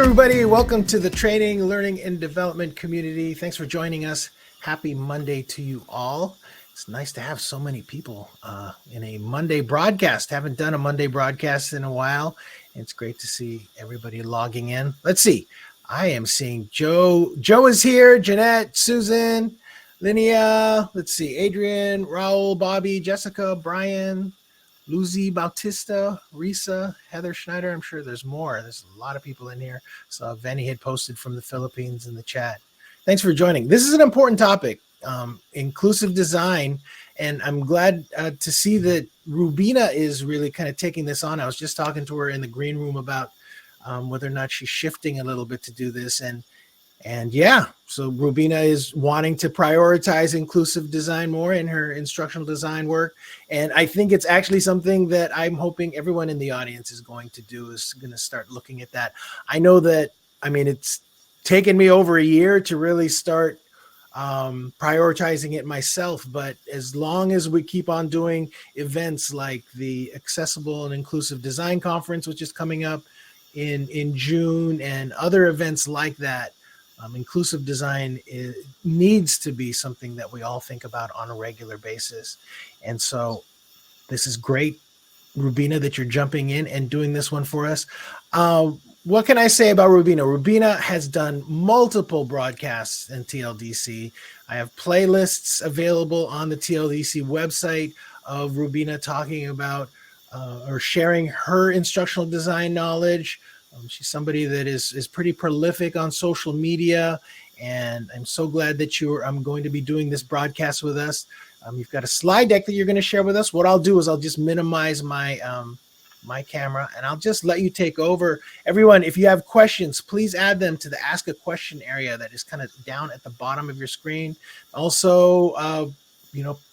everybody. Welcome to the training, learning, and development community. Thanks for joining us. Happy Monday to you all. It's nice to have so many people in a Monday broadcast. Haven't done a Monday broadcast in a while. It's great to see everybody logging in. Let's see. I am seeing Joe. Joe is here. Jeanette, Susan, Linnea. Let's see. Adrian, Raul, Bobby, Jessica, Brian, Lucy Bautista, Risa, Heather Schneider. I'm sure there's more. There's a lot of people in here. So Venny had posted from the Philippines in the chat. Thanks for joining. This is an important topic, inclusive design. And I'm glad to see that Rubina is really kind of taking this on. I was just talking to her in the green room about whether or not she's shifting a little bit to do this. And yeah, so Rubina is wanting to prioritize inclusive design more in her instructional design work. And I think it's actually something that I'm hoping everyone in the audience is going to do, is going to start looking at that. I know that, I mean, it's taken me over a year to really start prioritizing it myself. But as long as we keep on doing events like the Accessible and Inclusive Design Conference, which is coming up in June, and other events like that, inclusive design needs to be something that we all think about on a regular basis. And so this is great, Rubina, that you're jumping in and doing this one for us. What can I say about Rubina? Rubina has done multiple broadcasts in TLDC. I have playlists available on the TLDC website of Rubina talking about or sharing her instructional design knowledge. She's somebody that is pretty prolific on social media, and I'm so glad that I'm going to be doing this broadcast with us. You've got a slide deck that you're going to share with us. What I'll do is I'll just minimize my my camera, and I'll just let you take over. Everyone, if you have questions, please add them to the Ask a Question area that is kind of down at the bottom of your screen. Also,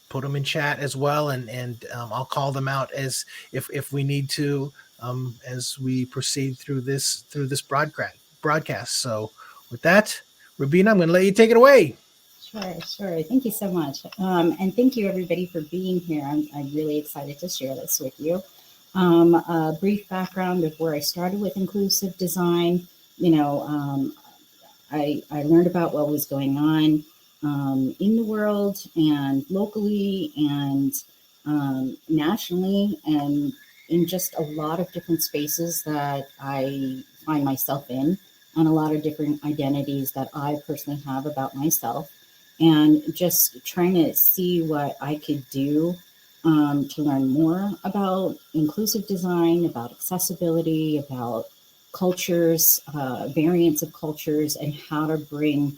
put them in chat as well, and I'll call them out as if we need to. As we proceed through this broadcast. So with that, Rubina, I'm going to let you take it away. Sure. Thank you so much. And thank you everybody for being here. I'm really excited to share this with you. A brief background of where I started with inclusive design. I learned about what was going on in the world and locally and nationally, and in just a lot of different spaces that I find myself in, and a lot of different identities that I personally have about myself, and just trying to see what I could do to learn more about inclusive design, about accessibility, about cultures, variants of cultures, and how to bring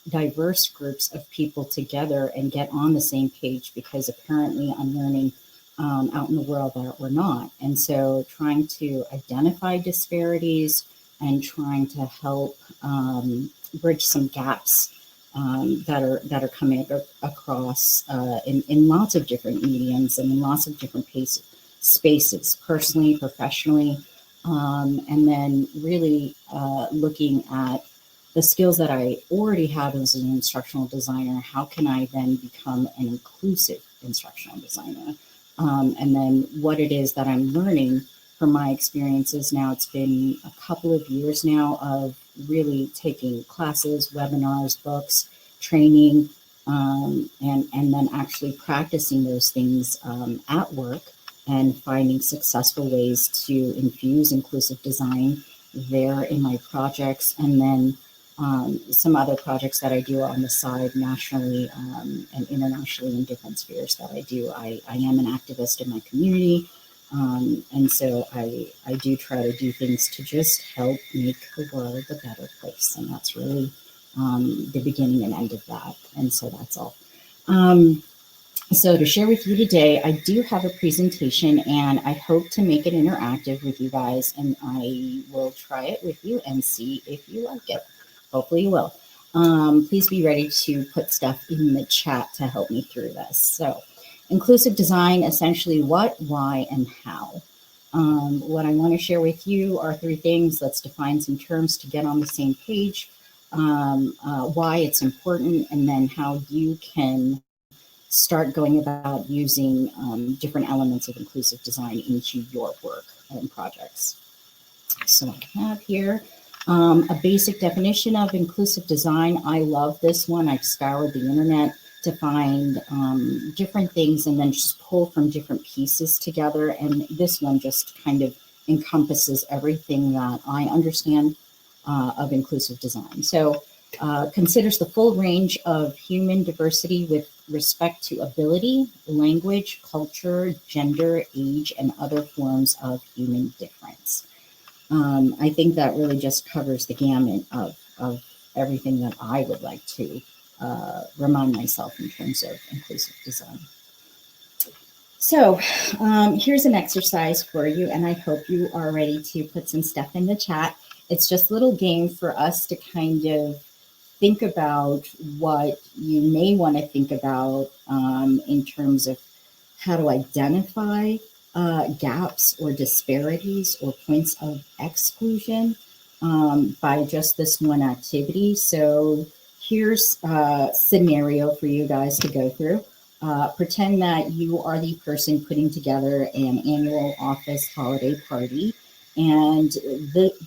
diverse groups of people together and get on the same page, because apparently I'm learning out in the world that we're not. And so trying to identify disparities and trying to help bridge some gaps that are coming across in lots of different mediums and in lots of different spaces, personally, professionally, and then really looking at the skills that I already have as an instructional designer. How can I then become an inclusive instructional designer? And then what it is that I'm learning from my experiences. Now it's been a couple of years now of really taking classes, webinars, books, training, and then actually practicing those things at work and finding successful ways to infuse inclusive design there in my projects, and then some other projects that I do on the side nationally and internationally in different spheres that I do. I am an activist in my community, and so I do try to do things to just help make the world a better place, and that's really the beginning and end of that, and so that's all. So to share with you today, I do have a presentation, and I hope to make it interactive with you guys, and I will try it with you and see if you like it. Hopefully you will. Please be ready to put stuff in the chat to help me through this. So inclusive design, essentially what, why, and how. What I want to share with you are three things. Let's define some terms to get on the same page, why it's important, and then how you can start going about using different elements of inclusive design into your work and projects. So I have here a basic definition of inclusive design. I love this one. I've scoured the internet to find different things and then just pull from different pieces together. And this one just kind of encompasses everything that I understand of inclusive design. So considers the full range of human diversity with respect to ability, language, culture, gender, age, and other forms of human difference. I think that really just covers the gamut of everything that I would like to remind myself in terms of inclusive design. So here's an exercise for you, and I hope you are ready to put some stuff in the chat. It's just a little game for us to kind of think about what you may want to think about in terms of how to identify gaps or disparities or points of exclusion by just this one activity. So here's a scenario for you guys to go through. Pretend that you are the person putting together an annual office holiday party. And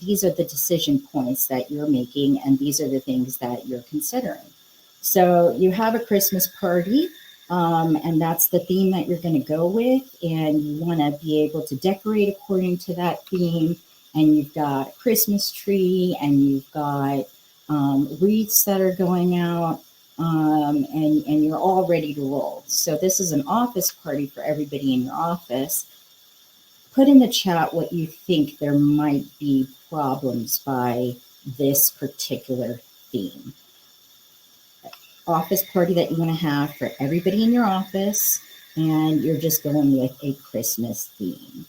these are the decision points that you're making, and these are the things that you're considering. So you have a Christmas party, and that's the theme that you're going to go with, and you want to be able to decorate according to that theme. And you've got a Christmas tree, and you've got wreaths that are going out, and you're all ready to roll. So this is an office party for everybody in your office. Put in the chat what you think there might be problems by this particular theme. Office party that you want to have for everybody in your office, and you're just going with a Christmas theme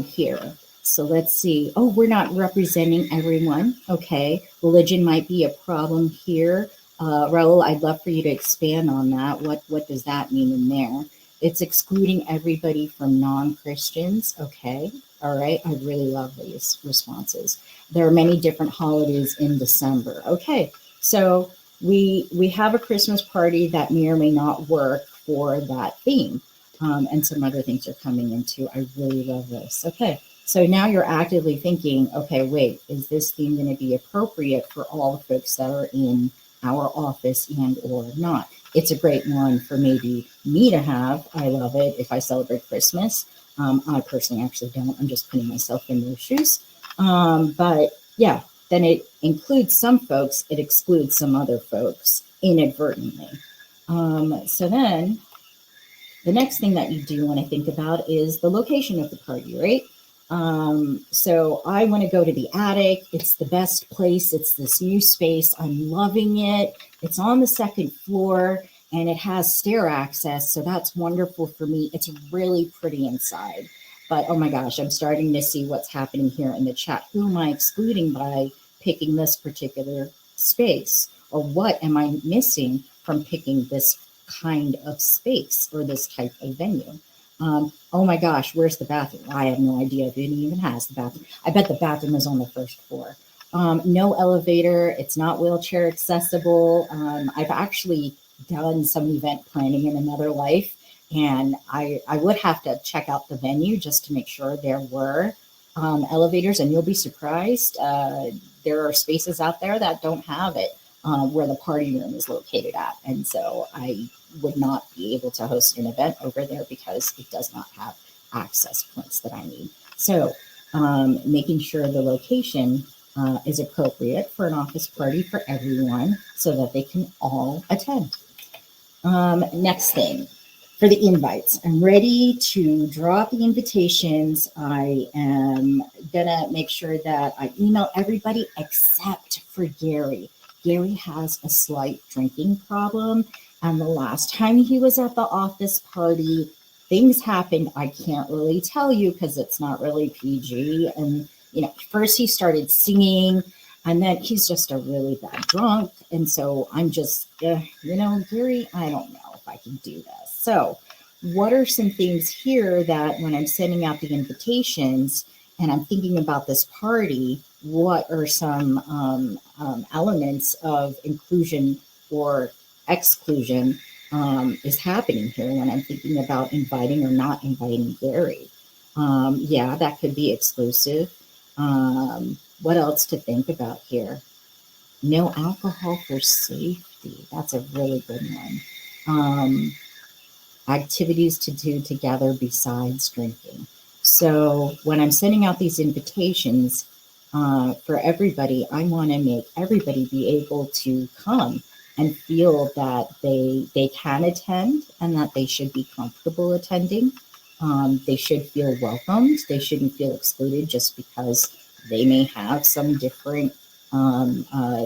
here. So let's see. Oh, we're not representing everyone. Okay. Religion might be a problem here. Raul, I'd love for you to expand on that. What does that mean in there? It's excluding everybody from non-Christians. Okay. All right. I really love these responses. There are many different holidays in December. Okay. So we have a Christmas party that may or may not work for that theme. And some other things are coming into. I really love this. Okay. So now you're actively thinking, okay, wait, is this theme going to be appropriate for all the folks that are in our office and or not? It's a great one for maybe me to have. I love it if I celebrate Christmas. I personally actually don't. I'm just putting myself in those shoes. But yeah, then it includes some folks. It excludes some other folks inadvertently. So then the next thing that you do want to think about is the location of the party, right? So I want to go to the attic. It's the best place. It's this new space. I'm loving it. It's on the second floor and it has stair access. So that's wonderful for me. It's really pretty inside. But oh my gosh, I'm starting to see what's happening here in the chat. Who am I excluding by picking this particular space? Or what am I missing from picking this kind of space or this type of venue? Oh my gosh, where's the bathroom? I have no idea if it even has the bathroom. I bet the bathroom is on the first floor. No elevator. It's not wheelchair accessible. I've actually done some event planning in another life, and I would have to check out the venue just to make sure there were elevators, and you'll be surprised. There are spaces out there that don't have it where the party room is located at. And so I would not be able to host an event over there because it does not have access points that I need. So making sure the location is appropriate for an office party for everyone so that they can all attend. Next thing, for the invites, I'm ready to draw up the invitations. I am gonna make sure that I email everybody except for Gary. Gary has a slight drinking problem. And the last time he was at the office party, things happened. I can't really tell you because it's not really PG. And, you know, first he started singing and then he's just a really bad drunk. And so I'm just, you know, Gary, I don't know if I can do this. So what are some things here that when I'm sending out the invitations and I'm thinking about this party, what are some elements of inclusion or exclusion is happening here when I'm thinking about inviting or not inviting Gary? Yeah, that could be exclusive. What else to think about here? No alcohol for safety. That's a really good one. Activities to do together besides drinking. So when I'm sending out these invitations for everybody, I want to make everybody be able to come and feel that they can attend and that they should be comfortable attending. They should feel welcomed. They shouldn't feel excluded just because they may have some different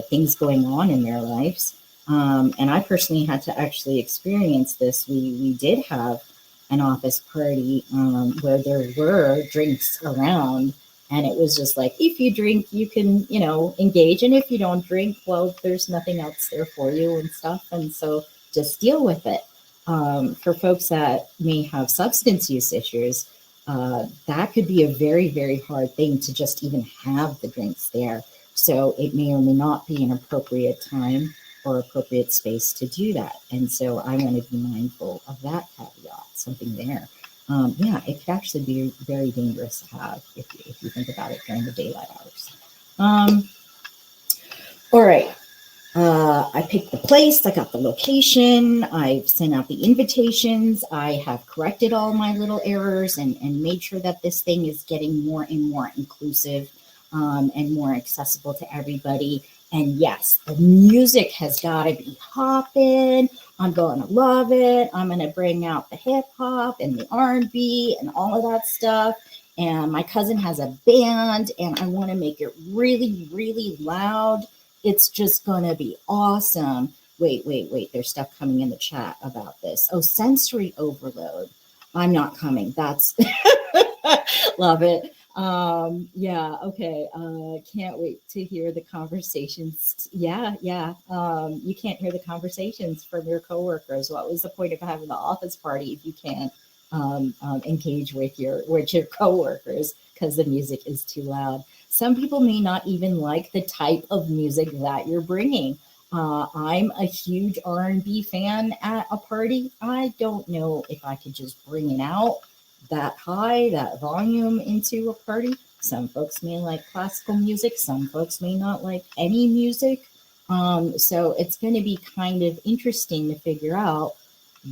things going on in their lives. And I personally had to actually experience this. We did have an office party where there were drinks around, and it was just like, if you drink, you can, engage, and if you don't drink, well, there's nothing else there for you and stuff. And so just deal with it. For folks that may have substance use issues, that could be a very, very hard thing to just even have the drinks there. So it may or may not be an appropriate time or appropriate space to do that. And so I want to be mindful of that caveat, something there. It could actually be very dangerous to have if you think about it during the daylight hours. All right. I picked the place, I got the location, I've sent out the invitations, I have corrected all my little errors and made sure that this thing is getting more and more inclusive and more accessible to everybody. And yes, the music has got to be hopping. I'm going to love it. I'm going to bring out the hip hop and the R&B and all of that stuff. And my cousin has a band, and I want to make it really, really loud. It's just going to be awesome. Wait. There's stuff coming in the chat about this. Oh, sensory overload. I'm not coming. That's love it. Okay. Can't wait to hear the conversations. Yeah. You can't hear the conversations from your coworkers. What was the point of having the office party if you can't engage with your coworkers because the music is too loud? Some people may not even like the type of music that you're bringing. I'm a huge R&B fan at a party. I don't know if I could just bring it out that high, that volume into a party. Some folks may like classical music. Some folks may not like any music. So it's going to be kind of interesting to figure out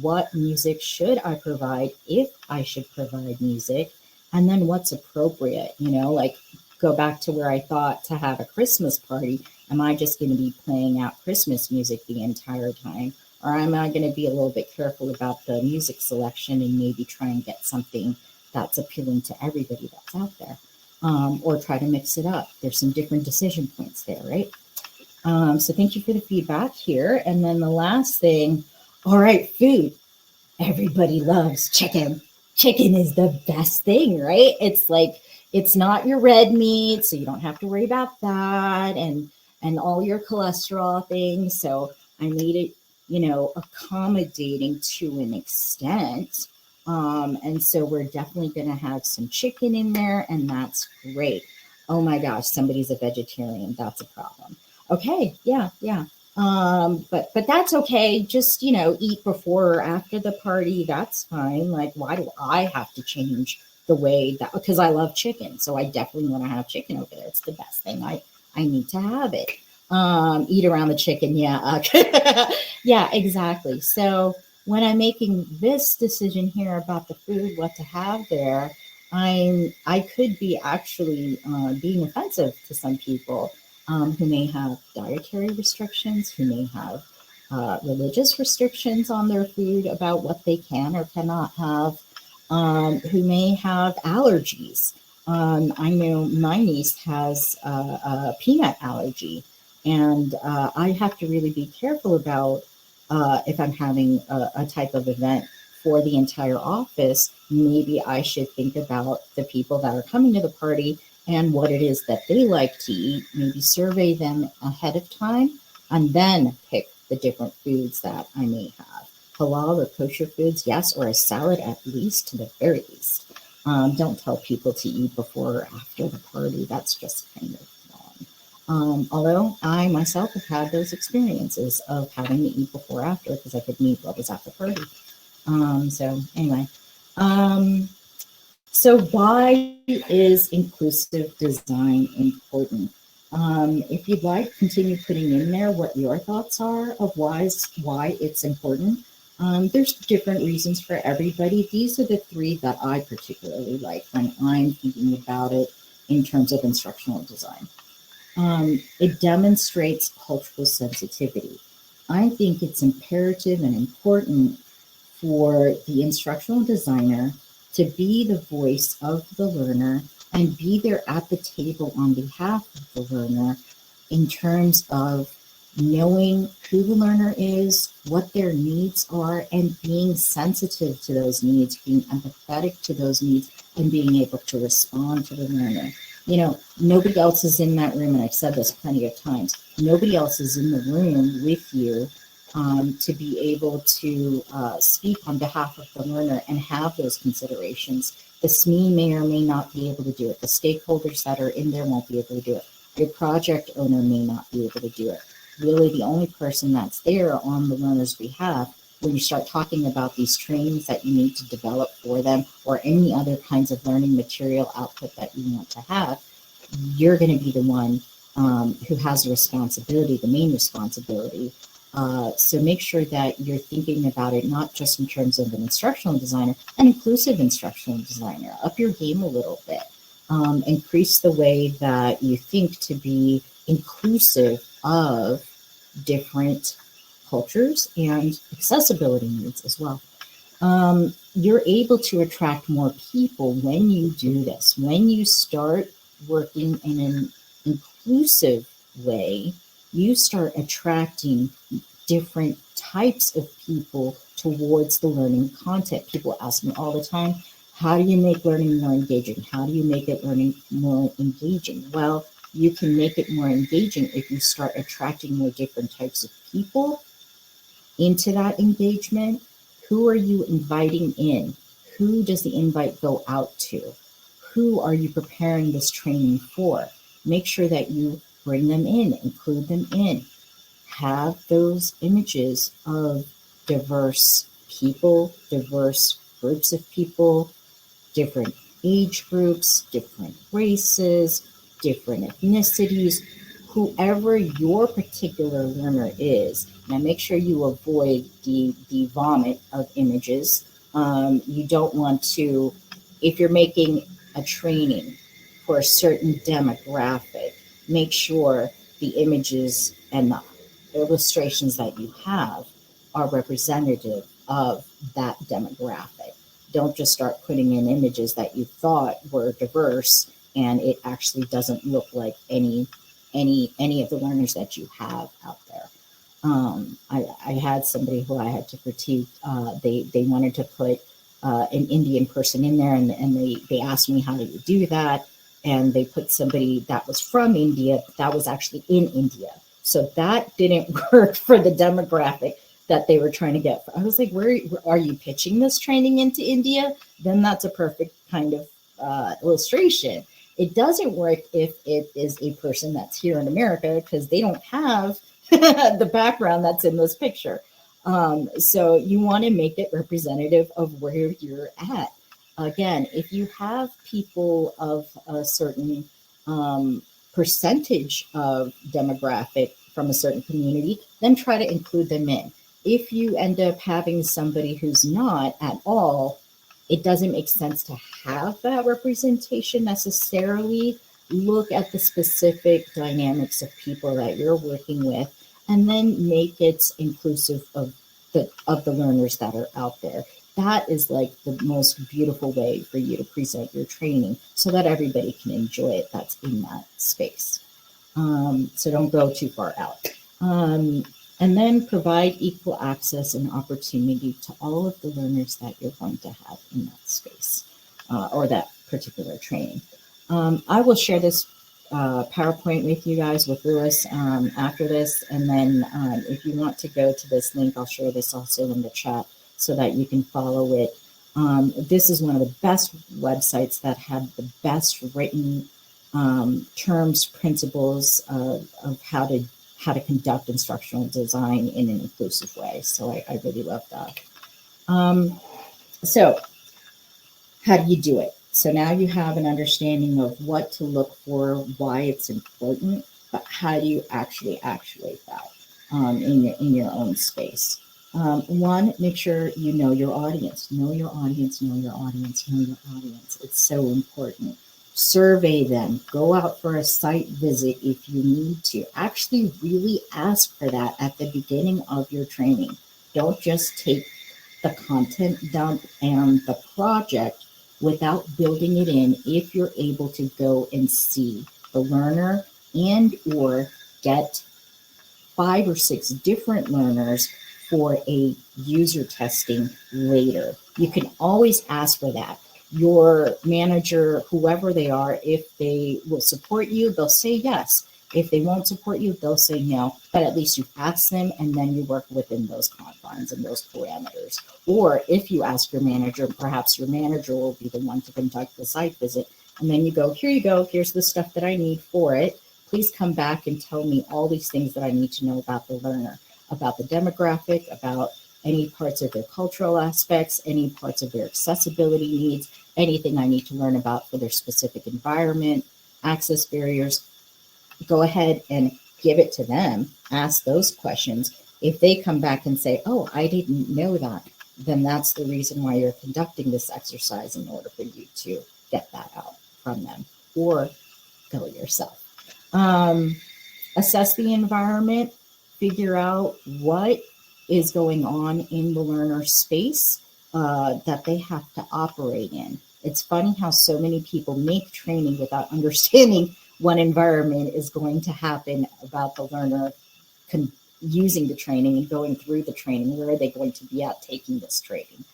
what music should I provide, if I should provide music, and then what's appropriate, like go back to where I thought to have a Christmas party. Am I just going to be playing out Christmas music the entire time? Or am I going to be a little bit careful about the music selection and maybe try and get something that's appealing to everybody that's out there? Or try to mix it up. There's some different decision points there, right? So thank you for the feedback here. And then the last thing, all right, food. Everybody loves chicken. Chicken is the best thing, right? It's like, it's not your red meat, so you don't have to worry about that and all your cholesterol things. So I made it, accommodating to an extent. And so we're definitely going to have some chicken in there, and that's great. Oh my gosh, somebody's a vegetarian. That's a problem. Okay, yeah. But that's okay. Just, eat before or after the party. That's fine. Like, why do I have to change the way that, because I love chicken. So I definitely want to have chicken over there. It's the best thing. I need to have it. Eat around the chicken. Yeah. Yeah, exactly. So when I'm making this decision here about the food, what to have there, I could be actually being offensive to some people who may have dietary restrictions, who may have religious restrictions on their food about what they can or cannot have, who may have allergies. I know my niece has a peanut allergy, and I have to really be careful about if I'm having a type of event for the entire office. Maybe I should think about the people that are coming to the party and what it is that they like to eat, maybe survey them ahead of time, and then pick the different foods that I may have. Halal or kosher foods, yes, or a salad at least, to the very least. Don't tell people to eat before or after the party. That's just kind of wrong. Although I myself have had those experiences of having to eat before or after because I couldn't eat what was at the party. So anyway, So why is inclusive design important? If you'd like, continue putting in there what your thoughts are of why it's important. There's different reasons for everybody. These are the three that I particularly like when I'm thinking about it in terms of instructional design. It demonstrates cultural sensitivity. I think it's imperative and important for the instructional designer to be the voice of the learner and be there at the table on behalf of the learner in terms of knowing who the learner is, what their needs are, and being sensitive to those needs, being empathetic to those needs, and being able to respond to the learner. You know, nobody else is in that room, and I've said this plenty of times, nobody else is in the room with you to be able to speak on behalf of the learner and have those considerations. The SME may or may not be able to do it. The stakeholders that are in there won't be able to do it. Your project owner may not be able to do it. Really, the only person that's there on the learner's behalf when you start talking about these trainings that you need to develop for them or any other kinds of learning material output that you want to have, you're going to be the one who has the responsibility, the main responsibility. So make sure that you're thinking about it not just in terms of an instructional designer, an inclusive instructional designer. Up your game a little bit. Increase the way that you think to be inclusive of different cultures and accessibility needs as well. You're able to attract more people when you do this. When you start working in an inclusive way, you start attracting different types of people towards the learning content. People ask me all the time, how do you make learning more engaging? How do you make it learning more engaging? Well, you can make it more engaging if you start attracting more different types of people into that engagement. Who are you inviting in? Who does the invite go out to? Who are you preparing this training for? Make sure that you bring them in, include them in. Have those images of diverse people, diverse groups of people, different age groups, different races, different ethnicities, whoever your particular learner is. Now make sure you avoid the vomit of images. You don't want to, if you're making a training for a certain demographic, make sure the images and the illustrations that you have are representative of that demographic. Don't just start putting in images that you thought were diverse and it actually doesn't look like any of the learners that you have out there. I had somebody who I had to critique. They wanted to put an Indian person in there, and they asked me, how do you do that? And they put somebody that was from India that was actually in India. So that didn't work for the demographic that they were trying to get. I was like, where are you pitching this training into India? Then that's a perfect kind of illustration. It doesn't work if it is a person that's here in America because they don't have the background that's in this picture. So you want to make it representative of where you're at. Again, if you have people of a certain percentage of demographic from a certain community, then try to include them in. If you end up having somebody who's not at all, it doesn't make sense to have that representation necessarily. Look at the specific dynamics of people that you're working with and then make it inclusive of the learners that are out there. That is like the most beautiful way for you to present your training so that everybody can enjoy it that's in that space. So don't go too far out. And then provide equal access and opportunity to all of the learners that you're going to have in that space or that particular training. I will share this PowerPoint with you guys, with Lewis, after this. And then if you want to go to this link, I'll share this also in the chat so that you can follow it. This is one of the best websites that have the best written terms, principles of how to conduct instructional design in an inclusive way. So I really love that. So how do you do it? So now you have an understanding of what to look for, why it's important, but how do you actually actuate that in your own space? One, make sure you know your audience. Know your audience, know your audience, know your audience. It's so important. Survey them. Go out for a site visit if you need to. Actually, really ask for that at the beginning of your training. Don't just take the content dump and the project without building it in if you're able to go and see the learner and or get 5 or 6 different learners for a user testing later. You can always ask for that. Your manager, whoever they are, if they will support you, they'll say yes. If they won't support you, they'll say no. But at least you ask them and then you work within those confines and those parameters. Or if you ask your manager, perhaps your manager will be the one to conduct the site visit. And then you go, here you go, here's the stuff that I need for it. Please come back and tell me all these things that I need to know about the learner, about the demographic, about any parts of their cultural aspects, any parts of their accessibility needs, anything I need to learn about for their specific environment, access barriers. Go ahead and give it to them. Ask those questions. If they come back and say, oh, I didn't know that, then that's the reason why you're conducting this exercise in order for you to get that out from them or go yourself. Assess the environment, figure out what is going on in the learner space that they have to operate in. It's funny how so many people make training without understanding what environment is going to happen about the learner using the training and going through the training. Where are they going to be at taking this training?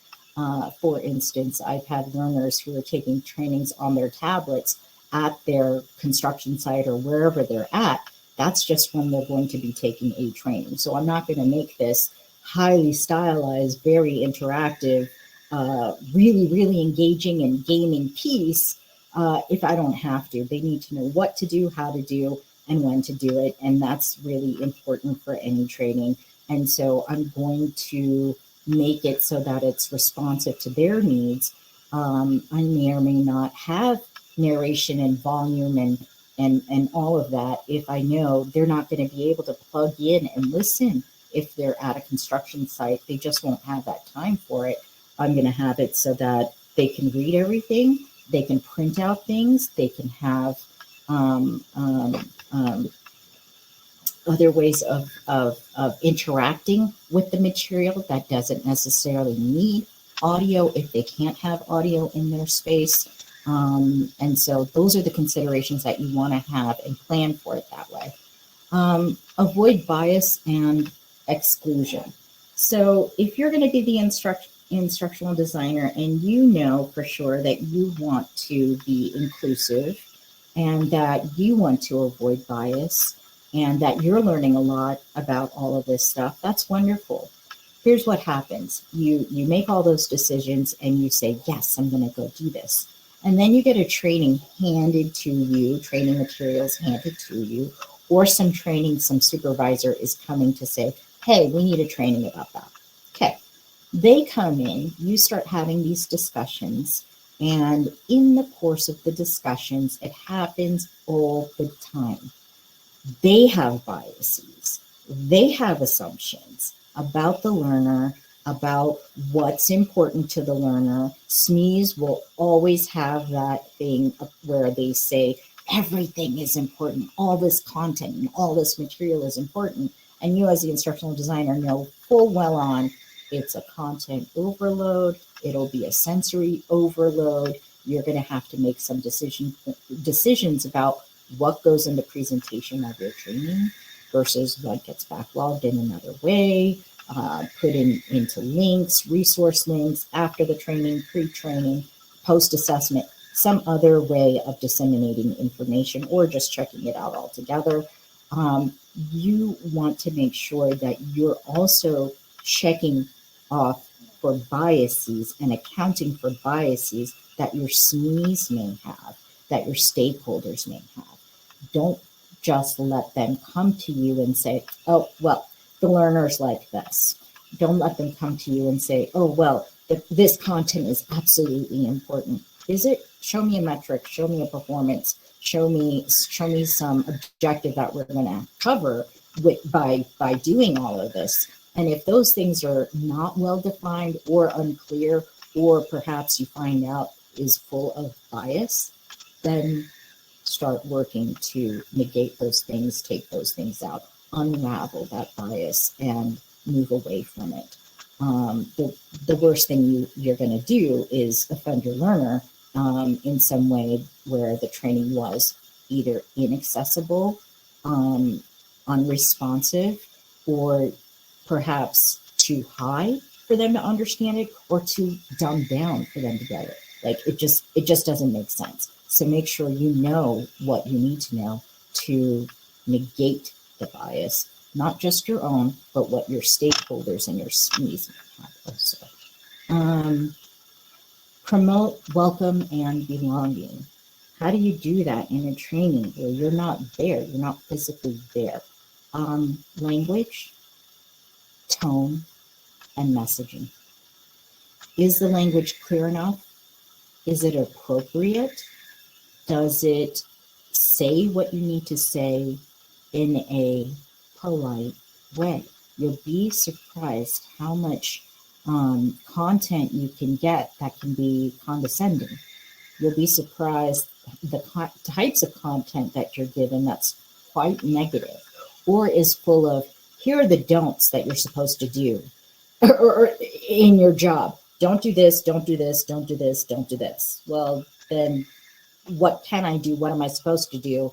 For instance, I've had learners who are taking trainings on their tablets at their construction site or wherever they're at. That's just when they're going to be taking a training. So I'm not going to make this highly stylized, very interactive, really, really engaging and gaming piece if I don't have to. They need to know what to do, how to do, and when to do it. And that's really important for any training. And so I'm going to make it so that it's responsive to their needs. I may or may not have narration and volume and all of that if I know they're not going to be able to plug in and listen if they're at a construction site. They just won't have that time for it. I'm going to have it so that they can read everything, they can print out things, they can have other ways of interacting with the material that doesn't necessarily need audio if they can't have audio in their space. And so those are the considerations that you want to have and plan for it that way. Avoid bias and exclusion. So if you're going to be the instructional designer and you know for sure that you want to be inclusive and that you want to avoid bias and that you're learning a lot about all of this stuff, that's wonderful. Here's what happens. You make all those decisions and you say, yes, I'm going to go do this. And then you get a training handed to you, training materials handed to you, or some training, some supervisor is coming to say, hey, we need a training about that. Okay. They come in, you start having these discussions, and in the course of the discussions, it happens all the time. They have biases. They have assumptions about the learner, about what's important to the learner. SMEs will always have that thing where they say everything is important, all this content and all this material is important. And you as the instructional designer know full well on it's a content overload, it'll be a sensory overload. You're going to have to make some decisions about what goes in the presentation of your training versus what gets backlogged in another way. Put into links, resource links, after the training, pre-training, post-assessment, some other way of disseminating information or just checking it out altogether. You want to make sure that you're also checking off for biases and accounting for biases that your SMEs may have, that your stakeholders may have. Don't just let them come to you and say, oh, well, the learner's like this. Don't let them come to you and say, oh, well, this content is absolutely important. Is it? Show me a metric, show me a performance, show me some objective that we're going to cover by doing all of this. And if those things are not well defined or unclear, or perhaps you find out is full of bias, then start working to negate those things, take those things out, unravel that bias, and move away from it. The worst thing you're going to do is offend your learner in some way where the training was either inaccessible, unresponsive, or perhaps too high for them to understand it, or too dumbed down for them to get it. Like it just doesn't make sense. So make sure you know what you need to know to negate the bias, not just your own, but what your stakeholders and your SMEs have also. Promote welcome and belonging. How do you do that in a training where you're not there, you're not physically there? Language, tone, and messaging. Is the language clear enough? Is it appropriate? Does it say what you need to say in a polite way? You'll be surprised how much content you can get that can be condescending. You'll be surprised the types of content that you're given that's quite negative, or is full of, here are the don'ts that you're supposed to do or in your job. Don't do this, don't do this, don't do this, don't do this. Well, then what can I do? What am I supposed to do?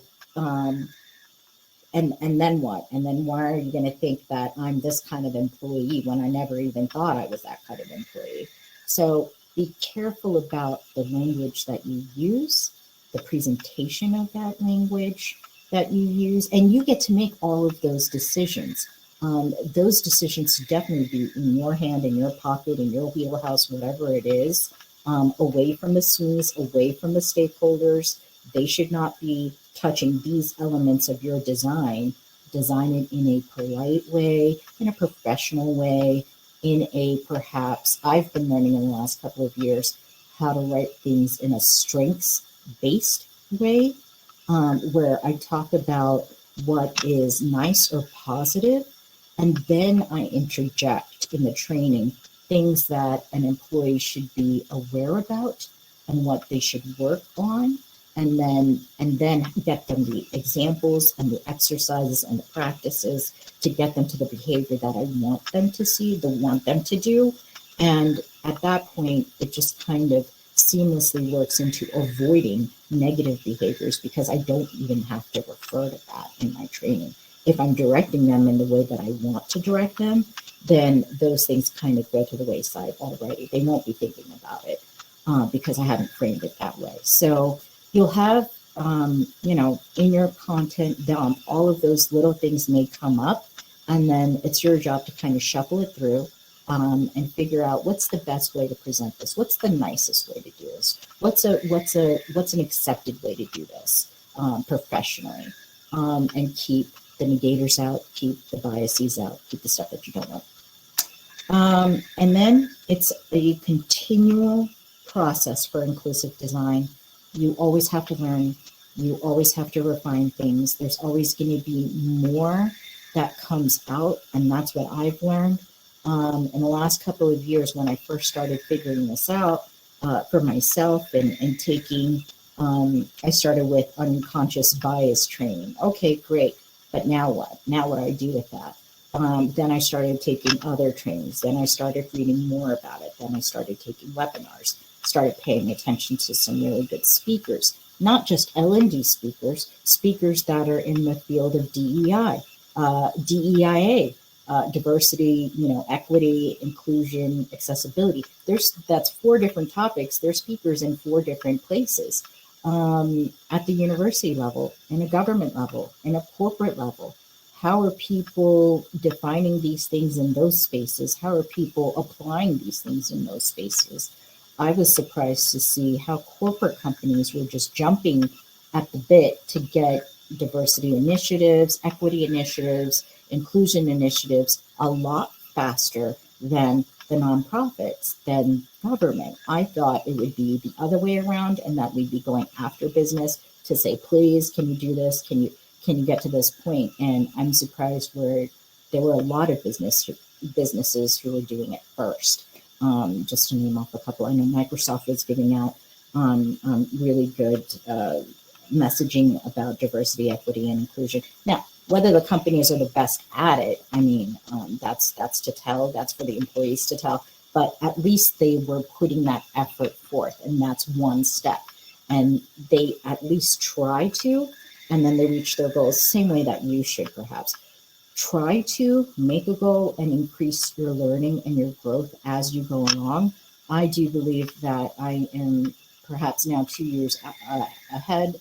And then what? And then why are you going to think that I'm this kind of employee when I never even thought I was that kind of employee? So be careful about the language that you use, the presentation of that language that you use, and you get to make all of those decisions. Those decisions should definitely be in your hand, in your pocket, in your wheelhouse, whatever it is, away from the SMEs, away from the stakeholders. They should not be touching these elements of your design. Design it in a polite way, in a professional way, in a perhaps, I've been learning in the last couple of years how to write things in a strengths-based way, where I talk about what is nice or positive, and then I interject in the training things that an employee should be aware about and what they should work on, and then get them the examples and the exercises and the practices to get them to the behavior that I want them to see, want them to do. And at that point, it just kind of seamlessly works into avoiding negative behaviors, because I don't even have to refer to that in my training. If I'm directing them in the way that I want to direct them, then those things kind of go to the wayside already. They won't be thinking about it because I haven't framed it that way. So you'll have, in your content dump, all of those little things may come up, and then it's your job to kind of shuffle it through and figure out what's the best way to present this. What's the nicest way to do this? What's an accepted way to do this professionally, and keep the negators out, keep the biases out, keep the stuff that you don't want. And then it's a continual process for inclusive design. You always have to learn. You always have to refine things. There's always going to be more that comes out, and that's what I've learned in the last couple of years when I first started figuring this out for myself and taking. I started with unconscious bias training. Okay, great. But now what? Now what do I do with that? Then I started taking other trainings. Then I started reading more about it. Then I started taking webinars, started paying attention to some really good speakers, not just L&D speakers that are in the field of DEI, DEIA, diversity, equity, inclusion, accessibility. That's 4 different topics. There's speakers in 4 different places. At the university level, in a government level, in a corporate level. How are people defining these things in those spaces? How are people applying these things in those spaces? I was surprised to see how corporate companies were just jumping at the bit to get diversity initiatives, equity initiatives, inclusion initiatives a lot faster than the nonprofits than government. I thought it would be the other way around, and that we'd be going after business to say, please, can you do this? Can you get to this point? And I'm surprised where there were a lot of businesses who were doing it first. Just to name off a couple, I know Microsoft was giving out really good messaging about diversity, equity, and inclusion. Now, whether the companies are the best at it, I mean, that's to tell. That's for the employees to tell. But at least they were putting that effort forth, and that's one step. And they at least try to, and then they reach their goals. Same way that you should perhaps try to make a goal and increase your learning and your growth as you go along. I do believe that I am perhaps now 2 years ahead.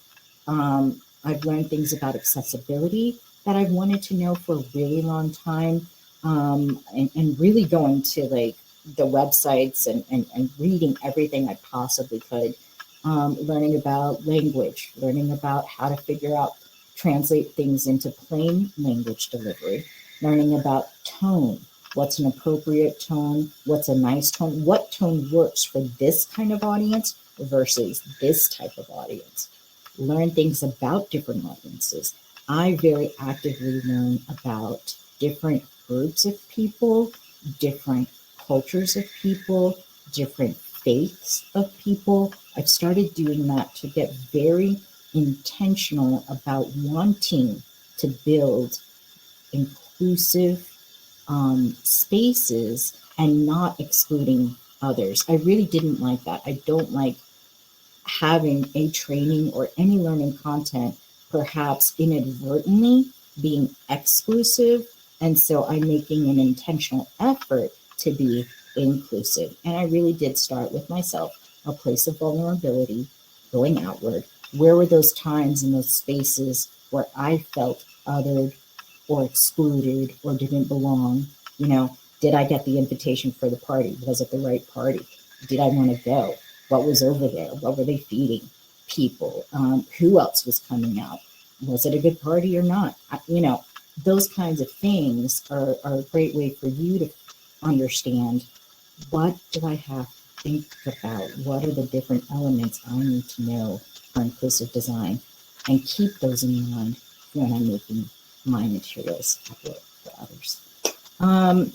I've learned things about accessibility that I've wanted to know for a really long time, and really going to like the websites and reading everything I possibly could, learning about language, learning about how to figure out, translate things into plain language delivery, learning about tone, what's an appropriate tone, what's a nice tone, what tone works for this kind of audience versus this type of audience. Learn things about different audiences. I very actively learn about different groups of people, different cultures of people, different faiths of people. I've started doing that to get very intentional about wanting to build inclusive spaces and not excluding others. I really didn't like that. I don't like having a training or any learning content perhaps inadvertently being exclusive. And so I'm making an intentional effort to be inclusive. And I really did start with myself, a place of vulnerability, going outward. Where were those times in those spaces where I felt othered or excluded or didn't belong? You know, did I get the invitation for the party? Was it the right party? Did I want to go? What was over there? What were they feeding people? Who else was coming out? Was it a good party or not? You know, those kinds of things are a great way for you to understand, what do I have to think about? What are the different elements I need to know for inclusive design? And keep those in mind when I'm making my materials for others.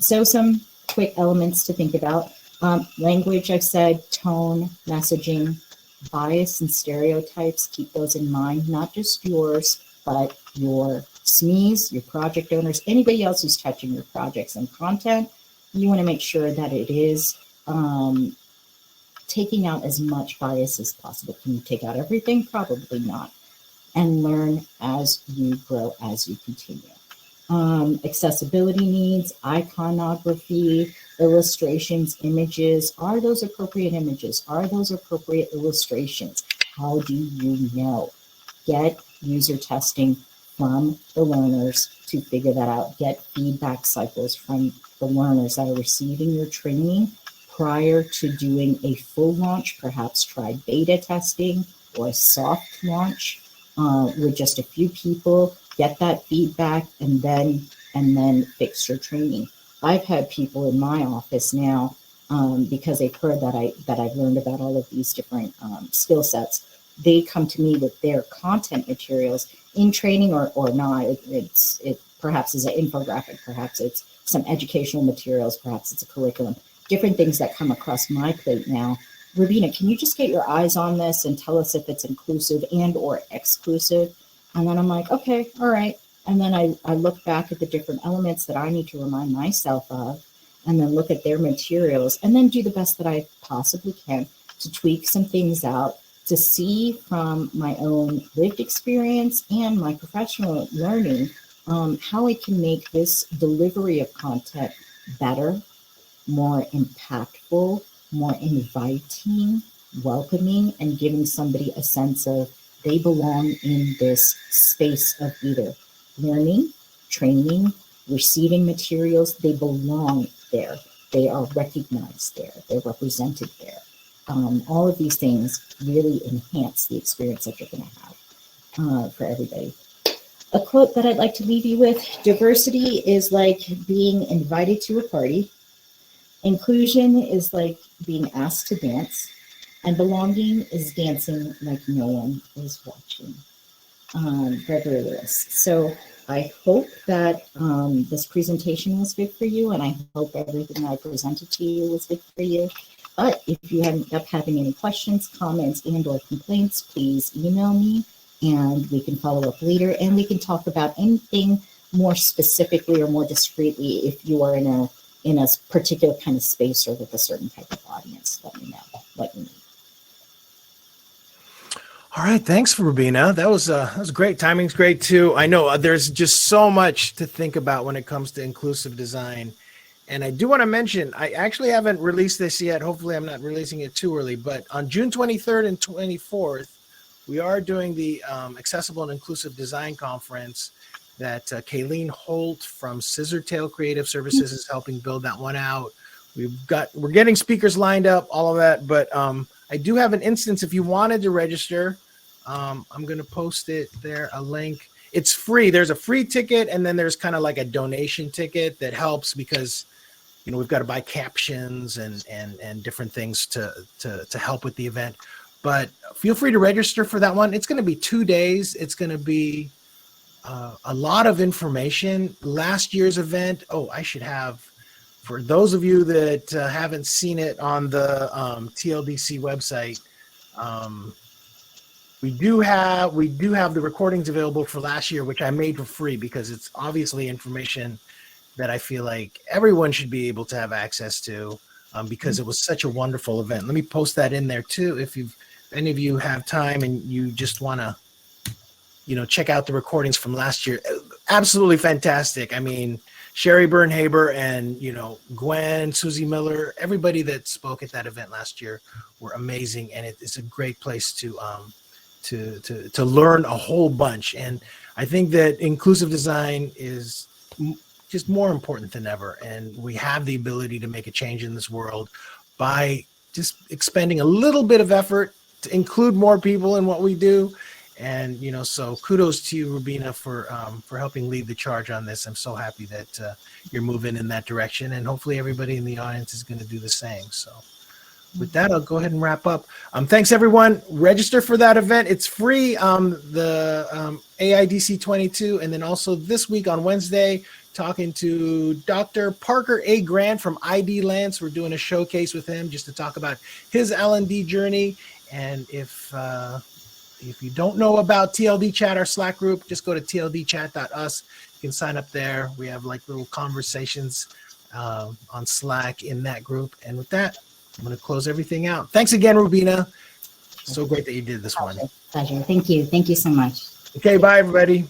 So some quick elements to think about. Language, I've said, tone, messaging, bias and stereotypes, keep those in mind, not just yours, but your SMEs, your project owners, anybody else who's touching your projects and content. You want to make sure that it is taking out as much bias as possible. Can you take out everything? Probably not. And learn as you grow, as you continue. Accessibility needs, iconography, illustrations, images. Are those appropriate images? Are those appropriate illustrations? How do you know? Get user testing from the learners to figure that out. Get feedback cycles from the learners that are receiving your training prior to doing a full launch. Perhaps try beta testing or a soft launch with just a few people. Get that feedback and then fix your training. I've had people in my office now, because they've heard that I've learned about all of these different skill sets. They come to me with their content materials in training or not. It perhaps is an infographic, perhaps it's some educational materials, perhaps it's a curriculum, different things that come across my plate now. Rubina, can you just get your eyes on this and tell us if it's inclusive and or exclusive? And then I'm like, okay, all right. And then I look back at the different elements that I need to remind myself of, and then look at their materials, and then do the best that I possibly can to tweak some things out, to see from my own lived experience and my professional learning how I can make this delivery of content better, more impactful, more inviting, welcoming, and giving somebody a sense of they belong in this space of either learning, training, receiving materials. They belong there. They are recognized there. They're represented there. All of these things really enhance the experience that you're going to have for everybody. A quote that I'd like to leave you with: diversity is like being invited to a party, Inclusion is like being asked to dance, and belonging is dancing like no one is watching. Gregory Lewis. So I hope that this presentation was good for you, and I hope everything I presented to you was good for you. But if you end up having any questions, comments, and/or complaints, please email me, and we can follow up later, and we can talk about anything more specifically or more discreetly if you are in a particular kind of space or with a certain type of audience. Let me know what you need. All right, thanks, Rubina. That was great. Timing's great too. I know there's just so much to think about when it comes to inclusive design, and I do want to mention I actually haven't released this yet. Hopefully, I'm not releasing it too early. But on June 23rd and 24th, we are doing the Accessible and Inclusive Design Conference that Kayleen Holt from Scissortail Creative Services is helping build that one out. We're getting speakers lined up, all of that, but I do have an instance if you wanted to register. I'm going to post it there, a link. It's free. There's a free ticket, and then there's kind of like a donation ticket that helps because, you know, we've got to buy captions and different things to help with the event. But feel free to register for that one. It's going to be 2 days. It's going to be a lot of information. Last year's event, I should have, for those of you that haven't seen it on the TLDC website, we do have the recordings available for last year, which I made for free because it's obviously information that I feel like everyone should be able to have access to because it was such a wonderful event. Let me post that in there too. If any of you have time and you just want to, check out the recordings from last year, absolutely fantastic. I mean, Sherry Bernhaber and, Gwen, Susie Miller, everybody that spoke at that event last year were amazing. And it's a great place to learn a whole bunch. And I think that inclusive design is just more important than ever. And we have the ability to make a change in this world by just expending a little bit of effort to include more people in what we do. And, so kudos to you, Rubina, for helping lead the charge on this. I'm so happy that you're moving in that direction, and hopefully everybody in the audience is going to do the same. So with that, I'll go ahead and wrap up. Thanks, everyone. Register for that event. It's free, the AIDC 22. And then also this week on Wednesday, talking to Dr. Parker A. Grant from ID Lance. We're doing a showcase with him just to talk about his L&D journey. And if you don't know about TLD Chat, our Slack group, just go to tldchat.us. You can sign up there. We have like little conversations on Slack in that group. And with that, I'm going to close everything out. Thanks again, Rubina. So great that you did this one. Pleasure. Thank you. Thank you so much. Okay, bye, everybody.